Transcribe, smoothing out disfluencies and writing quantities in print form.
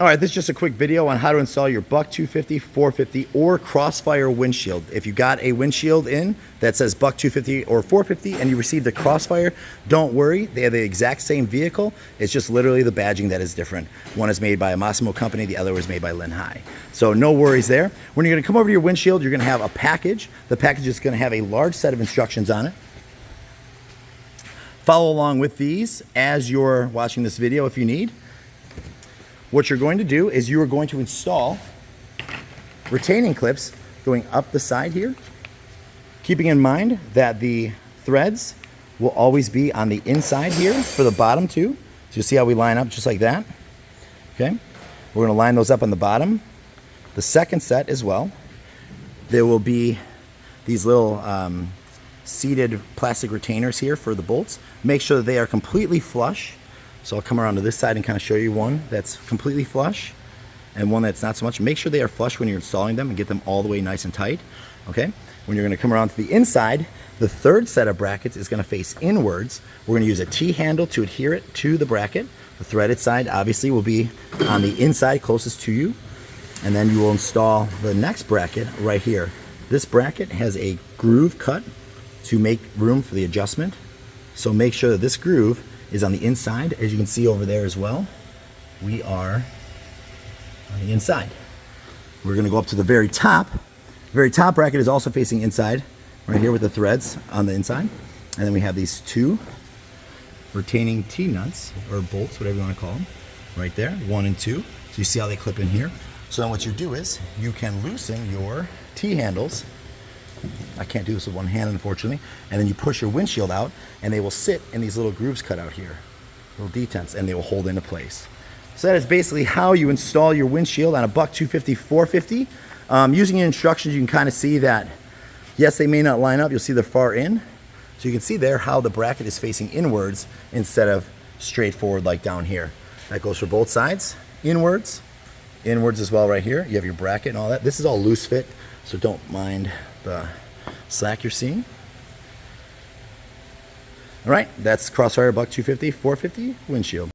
All right, this is just a quick video on how to install your Buck 250, 450, or Crossfire windshield. If you got a windshield in that says Buck 250 or 450 and you received a Crossfire, don't worry. They have the exact same vehicle. It's just literally the badging that is different. One is made by a Massimo company, the other was made by Lin Hai. So no worries there. When you're gonna come over to your windshield, you're gonna have a package. The package is gonna have a large set of instructions on it. Follow along with these as you're watching this video if you need. What you're going to do is you are going to install retaining clips going up the side here, keeping in mind that the threads will always be on the inside here for the bottom too. So you see how we line up just like that. Okay, we're going to line those up on the bottom. The second set as well, there will be these little seated plastic retainers here for the bolts. Make sure that they are completely flush. So I'll come around to this side and kind of show you one that's completely flush and one that's not so much. Make sure they are flush when you're installing them and get them all the way nice and tight. Okay, when you're going to come around to the inside, the third set of brackets is going to face inwards. We're going to use a T-handle to adhere it to the bracket. The threaded side obviously will be on the inside closest to you, and then you will install the next bracket right here. This bracket has a groove cut to make room for the adjustment, so make sure that this groove is on the inside. As you can see over there as well, we are on the inside. We're going to go up to the very top. The very top bracket is also facing inside, right here with the threads on the inside. And then we have these two retaining T-nuts, or bolts, whatever you want to call them, right there, 1 and 2. So you see how they clip in here. So then what you do is you can loosen your T-handles. I can't do this with one hand, unfortunately. And then you push your windshield out, and they will sit in these little grooves cut out here, little detents, and they will hold into place. So that is basically how you install your windshield on a Buck 250, 450. Using your instructions, you can kind of see that, yes, they may not line up. You'll see the far in. So you can see there how the bracket is facing inwards instead of straight forward like down here. That goes for both sides, inwards as well right here. You have your bracket and all that. This is all loose fit, so don't mind the slack you're seeing. All right, that's Crossfire Buck 250, 450 windshield.